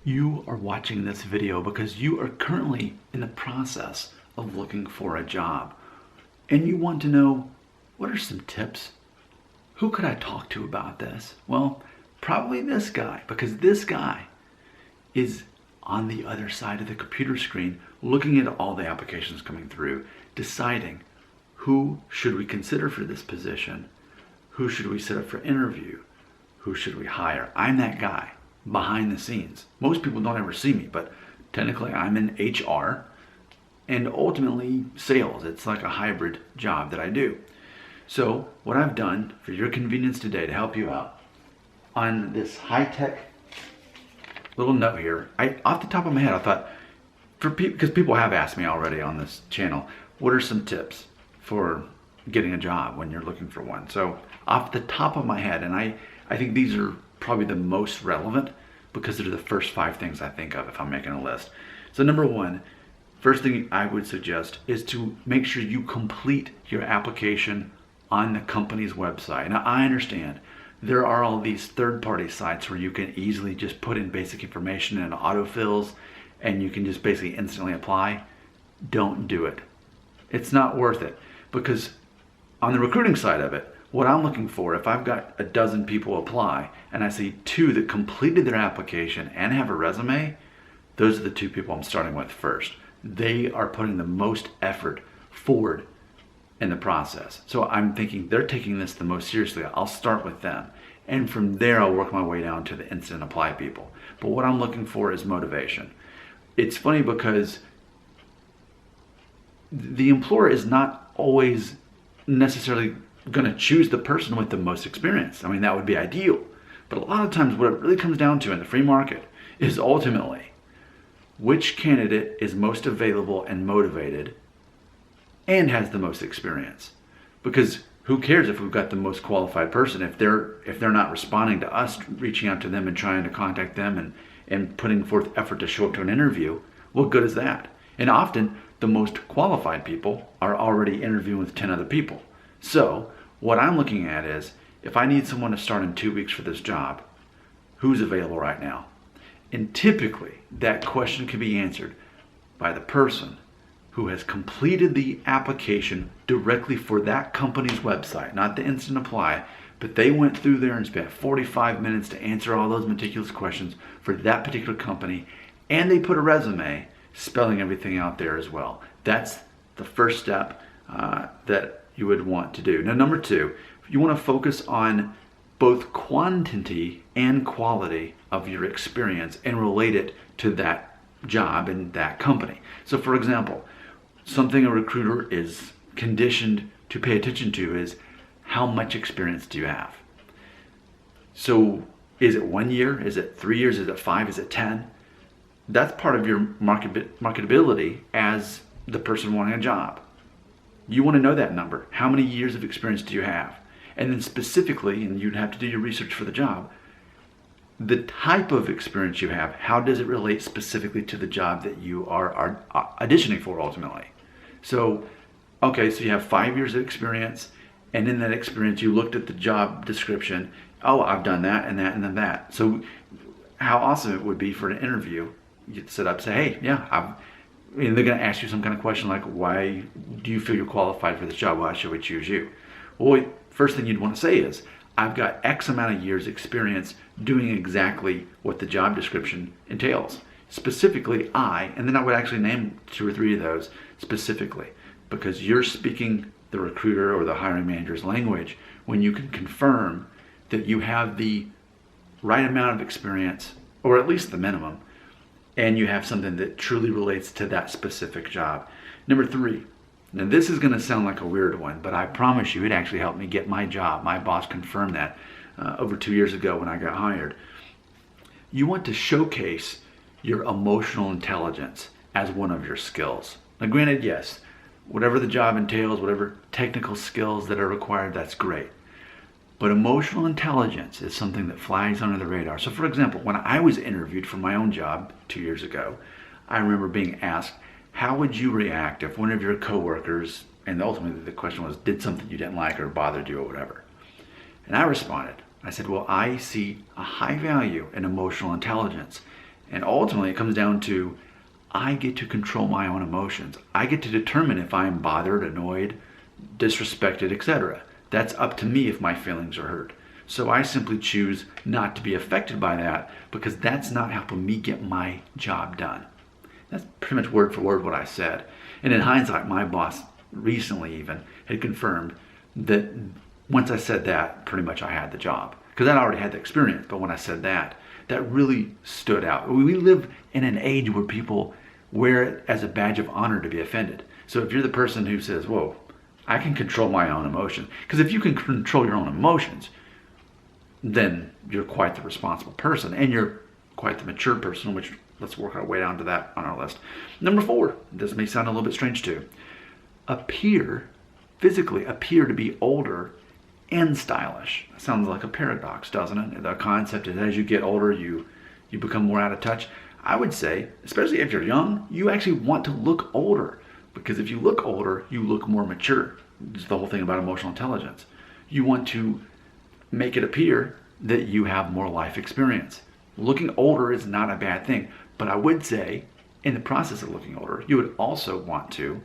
You are watching this video because you are currently in the process of looking for a job and you want to know, what are some tips? Who could I talk to about this? Well, probably this guy, because this guy is on the other side of the computer screen looking at all the applications coming through, deciding who should we consider for this position, who should we set up for interview, who should we hire. I'm that guy behind the scenes. Most people don't ever see me, but technically I'm in HR and ultimately sales. It's like a hybrid job that I do. So what I've done for your convenience today to help you out on this high-tech little note here, off the top of my head, I thought, because people have asked me already on this channel, what are some tips for getting a job when you're looking for one? So off the top of my head, and I think these are probably the most relevant because they're the first 5 things I think of if I'm making a list. So number one, first thing I would suggest is to make sure you complete your application on the company's website. Now I understand there are all these third-party sites where you can easily just put in basic information and autofills and you can just basically instantly apply. Don't do it. It's not worth it, because on the recruiting side of it, what I'm looking for, if I've got a dozen people apply and I see 2 that completed their application and have a resume, those are the 2 people I'm starting with first. They are putting the most effort forward in the process. So I'm thinking they're taking this the most seriously. I'll start with them. And from there, I'll work my way down to the instant apply people. But what I'm looking for is motivation. It's funny because the employer is not always necessarily going to choose the person with the most experience. I mean, that would be ideal. But a lot of times what it really comes down to in the free market is ultimately which candidate is most available and motivated and has the most experience. Because who cares if we've got the most qualified person if they're not responding to us reaching out to them and trying to contact them and putting forth effort to show up to an interview? What good is that? And often the most qualified people are already interviewing with 10 other people. So what I'm looking at is, if I need someone to start in 2 weeks for this job, who's available right now? And typically that question can be answered by the person who has completed the application directly for that company's website, not the instant apply, but they went through there and spent 45 minutes to answer all those meticulous questions for that particular company, and they put a resume spelling everything out there as well. That's the first step that you would want to do. Now, number 2, you want to focus on both quantity and quality of your experience and relate it to that job and that company. So for example, something a recruiter is conditioned to pay attention to is, how much experience do you have? So is it 1 year? Is it 3 years? Is it 5? Is it 10? That's part of your marketability as the person wanting a job. You want to know that number. How many years of experience do you have? And then specifically, and you'd have to do your research for the job, the type of experience you have, how does it relate specifically to the job that you are auditioning for ultimately? So, okay, so you have 5 years of experience, and in that experience you looked at the job description. Oh, I've done that and that and then that. So how awesome it would be for an interview. You'd sit up, say, hey, yeah, and they're going to ask you some kind of question like, why do you feel you're qualified for this job? Why should we choose you? Well, first thing you'd want to say is, I've got X amount of years experience doing exactly what the job description entails. Specifically, and then I would actually name 2 or 3 of those specifically, because you're speaking the recruiter or the hiring manager's language when you can confirm that you have the right amount of experience, or at least the minimum, and you have something that truly relates to that specific job. Number 3, now this is going to sound like a weird one, but I promise you it actually helped me get my job. My boss confirmed that over 2 years ago when I got hired. You want to showcase your emotional intelligence as one of your skills. Now granted, yes, whatever the job entails, whatever technical skills that are required, that's great. But emotional intelligence is something that flies under the radar. So for example, when I was interviewed for my own job 2 years ago, I remember being asked, how would you react if one of your coworkers, and ultimately the question was, did something you didn't like or bothered you or whatever? And I responded, I said, well, I see a high value in emotional intelligence. And ultimately, it comes down to I get to control my own emotions. I get to determine if I'm bothered, annoyed, disrespected, etc. That's up to me if my feelings are hurt. So I simply choose not to be affected by that because that's not helping me get my job done. That's pretty much word for word what I said. And in hindsight, my boss recently even had confirmed that once I said that, pretty much I had the job. Because I already had the experience, but when I said that, that really stood out. We live in an age where people wear it as a badge of honor to be offended. So if you're the person who says, whoa, I can control my own emotions. Because if you can control your own emotions, then you're quite the responsible person and you're quite the mature person, which let's work our way down to that on our list. Number 4, this may sound a little bit strange too. Physically appear to be older and stylish. Sounds like a paradox, doesn't it? The concept is as you get older, you become more out of touch. I would say, especially if you're young, you actually want to look older because if you look older, you look more mature. It's the whole thing about emotional intelligence. You want to make it appear that you have more life experience. Looking older is not a bad thing, but I would say in the process of looking older, you would also want to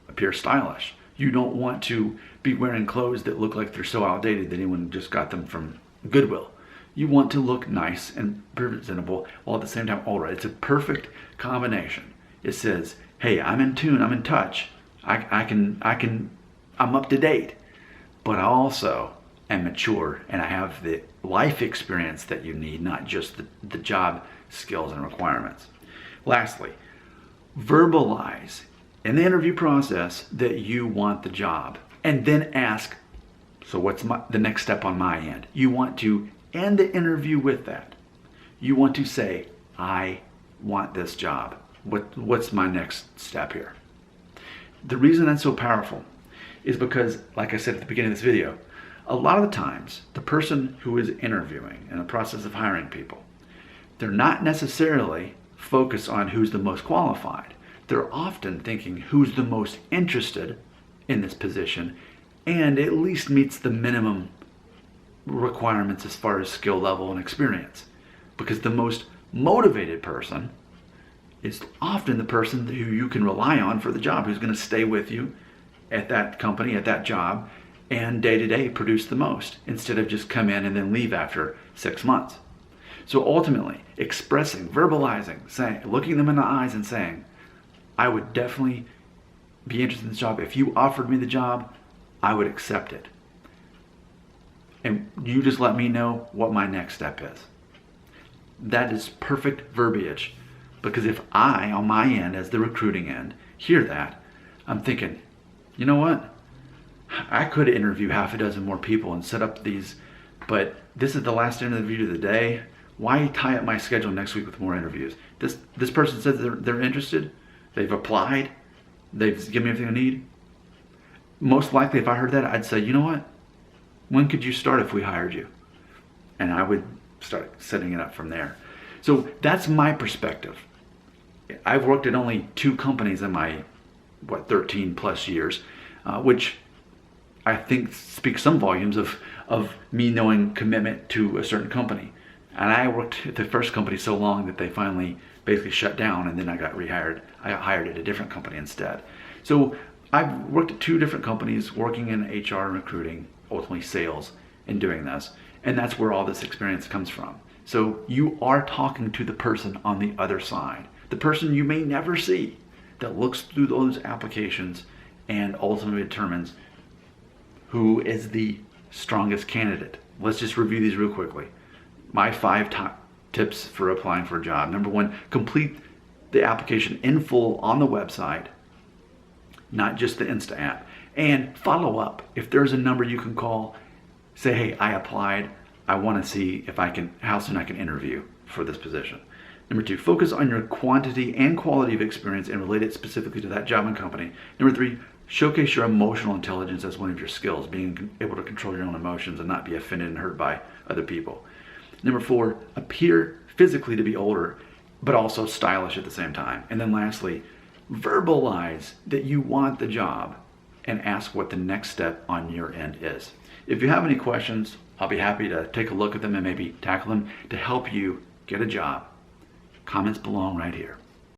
appear stylish. You don't want to be wearing clothes that look like they're so outdated that anyone just got them from Goodwill. You want to look nice and presentable while at the same time older. It's a perfect combination. It says, hey, I'm in tune, I'm in touch. I'm up to date, but I also am mature and I have the life experience that you need, not just the job skills and requirements. Lastly, verbalize in the interview process that you want the job and then ask, so what's the next step on my end? You want to end the interview with that. You want to say, I want this job. What's my next step here? The reason that's so powerful is because, like I said at the beginning of this video, a lot of the times the person who is interviewing in the process of hiring people, they're not necessarily focused on who's the most qualified. They're often thinking who's the most interested in this position and at least meets the minimum requirements as far as skill level and experience. Because the most motivated person is often the person who you can rely on for the job, who's going to stay with you at that company, at that job, and day to day produce the most instead of just come in and then leave after 6 months. So ultimately, expressing, verbalizing, saying, looking them in the eyes and saying, I would definitely be interested in this job. If you offered me the job, I would accept it. And you just let me know what my next step is. That is perfect verbiage, because if I, on my end, as the recruiting end, hear that, I'm thinking, you know what? I could interview half a dozen more people and set up these, but this is the last interview of the day. Why tie up my schedule next week with more interviews? This person says they're interested. They've applied. They've given me everything I need. Most likely, if I heard that, I'd say, you know what? When could you start if we hired you? And I would start setting it up from there. So that's my perspective. I've worked at only 2 companies in my, 13 plus years, which I think speaks some volumes of me knowing commitment to a certain company. And I worked at the first company so long that they finally basically shut down, and then I got rehired. I got hired at a different company instead. So I've worked at 2 different companies working in HR and recruiting, ultimately sales, and doing this. And that's where all this experience comes from. So you are talking to the person on the other side, the person you may never see, that looks through those applications and ultimately determines who is the strongest candidate. Let's just review these real quickly. My 5 top tips for applying for a job. Number 1, complete the application in full on the website, not just the Insta app. And follow up. If there's a number you can call, say, hey, I applied. I want to see how soon I can interview for this position. Number 2, focus on your quantity and quality of experience and relate it specifically to that job and company. Number 3, showcase your emotional intelligence as one of your skills, being able to control your own emotions and not be offended and hurt by other people. Number 4, appear physically to be older, but also stylish at the same time. And then lastly, verbalize that you want the job and ask what the next step on your end is. If you have any questions, I'll be happy to take a look at them and maybe tackle them to help you get a job Comments belong right here.